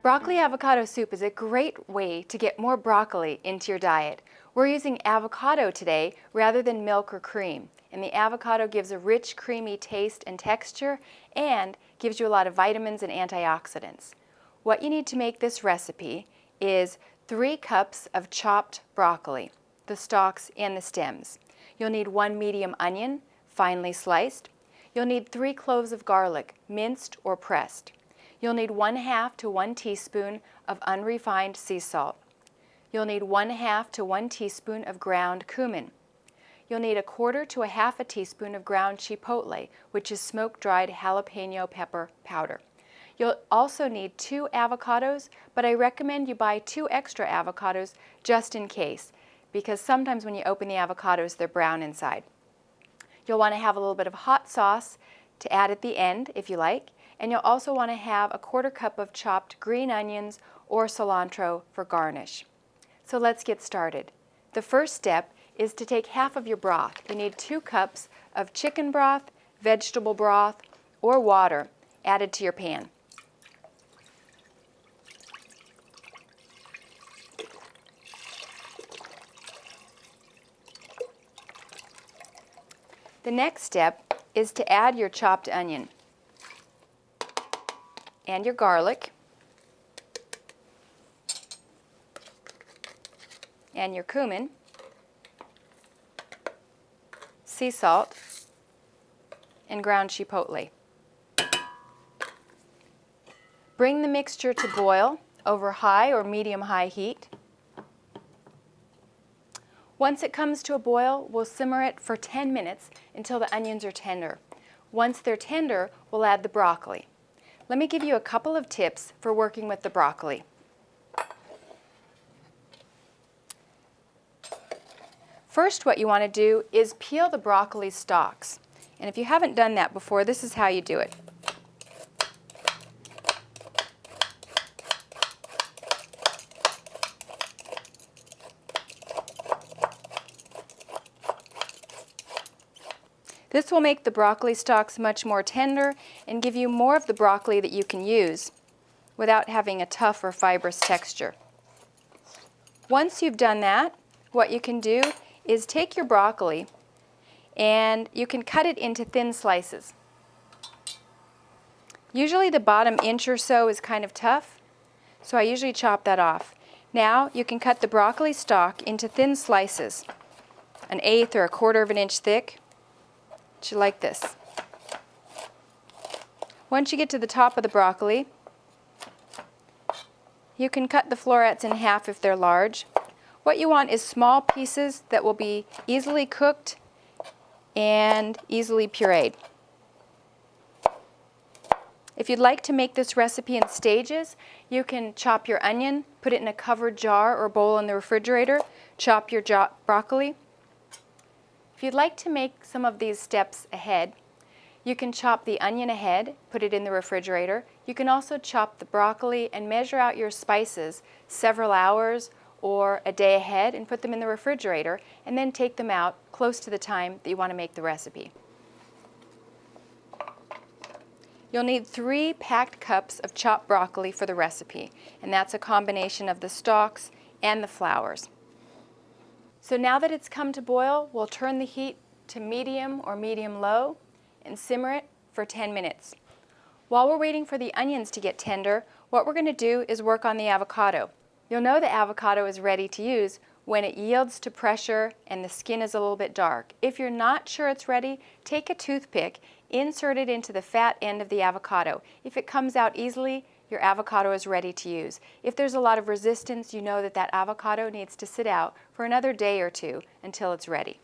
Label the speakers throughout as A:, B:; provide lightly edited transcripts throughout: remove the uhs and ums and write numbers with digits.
A: Broccoli avocado soup is a great way to get more broccoli into your diet. We're using avocado today rather than milk or cream, and the avocado gives a rich, creamy taste and texture and gives you a lot of vitamins and antioxidants. What you need to make this recipe is 3 cups of chopped broccoli, the stalks and the stems. You'll need 1 medium onion, finely sliced. You'll need 3 cloves of garlic, minced or pressed. You'll need 1/2 to 1 teaspoon of unrefined sea salt. You'll need 1/2 to 1 teaspoon of ground cumin. You'll need 1/4 to 1/2 teaspoon of ground chipotle, which is smoke-dried jalapeno pepper powder. You'll also need 2 avocados, but I recommend you buy 2 extra avocados just in case, because sometimes when you open the avocados, they're brown inside. You'll want to have a little bit of hot sauce to add at the end if you like, and you'll also want to have 1/4 cup of chopped green onions or cilantro for garnish. So let's get started. The first step is to take half of your broth. You need 2 cups of chicken broth, vegetable broth, or water added to your pan. The next step is to add your chopped onion and your garlic and your cumin, sea salt, and ground chipotle. Bring the mixture to boil over high or medium-high heat. Once it comes to a boil, we'll simmer it for 10 minutes until the onions are tender. Once they're tender, we'll add the broccoli. Let me give you a couple of tips for working with the broccoli. First, what you want to do is peel the broccoli stalks. And if you haven't done that before, this is how you do it. This will make the broccoli stalks much more tender and give you more of the broccoli that you can use without having a tough or fibrous texture. Once you've done that, what you can do is take your broccoli and you can cut it into thin slices. Usually the bottom inch or so is kind of tough, so I usually chop that off. Now you can cut the broccoli stalk into thin slices, 1/8 or 1/4 of an inch thick. Like this. Once you get to the top of the broccoli, you can cut the florets in half if they're large. What you want is small pieces that will be easily cooked and easily pureed. If you'd like to make this recipe in stages, you can chop your onion, put it in a covered jar or bowl in the refrigerator, chop your broccoli. If you'd like to make some of these steps ahead, you can chop the onion ahead, put it in the refrigerator. You can also chop the broccoli and measure out your spices several hours or a day ahead and put them in the refrigerator, and then take them out close to the time that you want to make the recipe. You'll need 3 packed cups of chopped broccoli for the recipe, and that's a combination of the stalks and the flowers. So now that it's come to boil, we'll turn the heat to medium or medium-low and simmer it for 10 minutes. While we're waiting for the onions to get tender, what we're going to do is work on the avocado. You'll know the avocado is ready to use when it yields to pressure and the skin is a little bit dark. If you're not sure it's ready, take a toothpick, insert it into the fat end of the avocado. If it comes out easily, your avocado is ready to use. If there's a lot of resistance, you know that that avocado needs to sit out for another day or 2 until it's ready.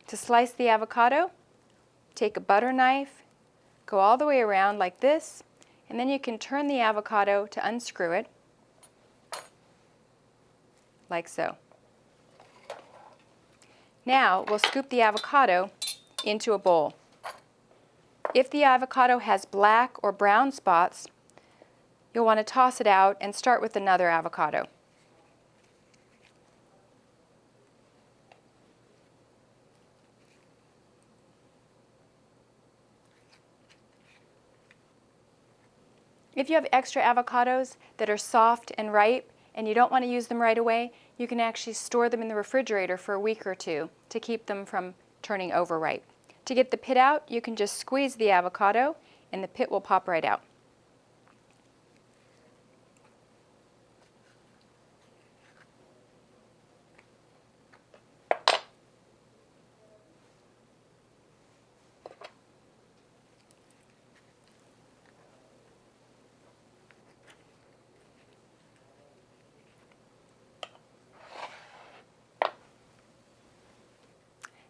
A: To slice the avocado, take a butter knife, go all the way around like this, and then you can turn the avocado to unscrew it, like so. Now we'll scoop the avocado into a bowl. If the avocado has black or brown spots, you'll want to toss it out and start with another avocado. If you have extra avocados that are soft and ripe and you don't want to use them right away, you can actually store them in the refrigerator for a week or two to keep them from turning overripe. To get the pit out, you can just squeeze the avocado and the pit will pop right out.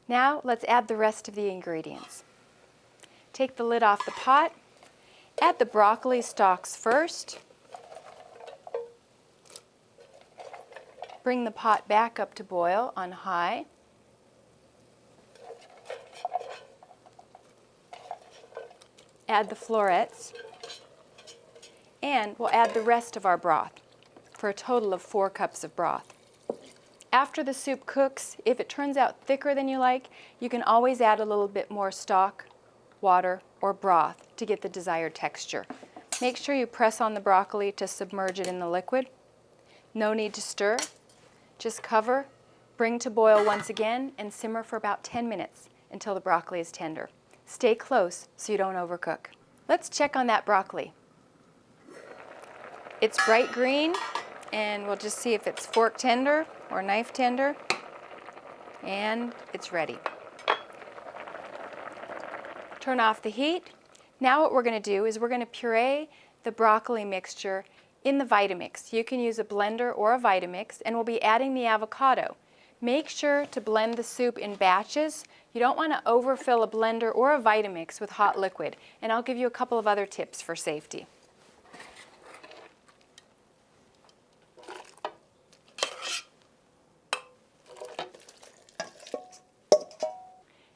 A: Now let's add the rest of the ingredients. Take the lid off the pot, add the broccoli stalks first, bring the pot back up to boil on high, add the florets, and we'll add the rest of our broth for a total of 4 cups of broth. After the soup cooks, if it turns out thicker than you like, you can always add a little bit more stock, water, or broth to get the desired texture. Make sure you press on the broccoli to submerge it in the liquid. No need to stir. Just cover, bring to boil once again, and simmer for about 10 minutes until the broccoli is tender. Stay close so you don't overcook. Let's check on that broccoli. It's bright green, and we'll just see if it's fork tender or knife tender, and it's ready. Turn off the heat. Now what we're going to do is we're going to puree the broccoli mixture in the Vitamix. You can use a blender or a Vitamix, and we'll be adding the avocado. Make sure to blend the soup in batches. You don't want to overfill a blender or a Vitamix with hot liquid, and I'll give you a couple of other tips for safety.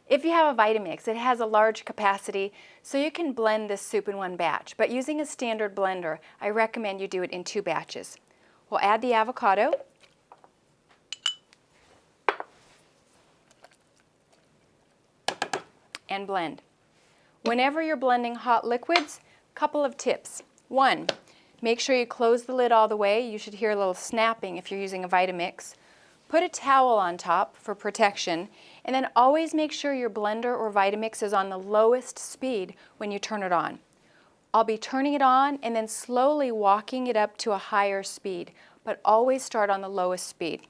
A: If you have a Vitamix, it has a large capacity, so you can blend this soup in one batch. But using a standard blender, I recommend you do it in 2 batches. We'll add the avocado. And blend. Whenever you're blending hot liquids, a couple of tips. 1, make sure you close the lid all the way. You should hear a little snapping if you're using a Vitamix. Put a towel on top for protection, and then always make sure your blender or Vitamix is on the lowest speed when you turn it on. I'll be turning it on and then slowly walking it up to a higher speed, but always start on the lowest speed.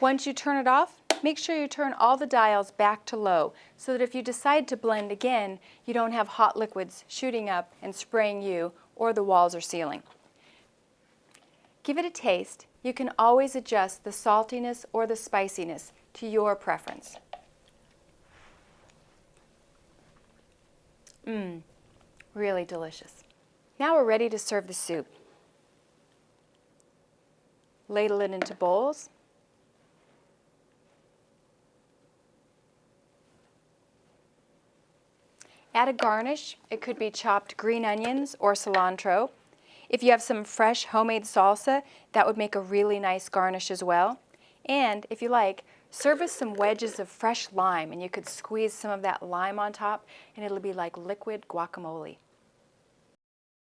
A: Once you turn it off, make sure you turn all the dials back to low so that if you decide to blend again, you don't have hot liquids shooting up and spraying you or the walls or ceiling. Give it a taste. You can always adjust the saltiness or the spiciness to your preference. Really delicious. Now we're ready to serve the soup. Ladle it into bowls. Add a garnish. It could be chopped green onions or cilantro. If you have some fresh homemade salsa, that would make a really nice garnish as well. And if you like, serve with some wedges of fresh lime, and you could squeeze some of that lime on top, and it'll be like liquid guacamole.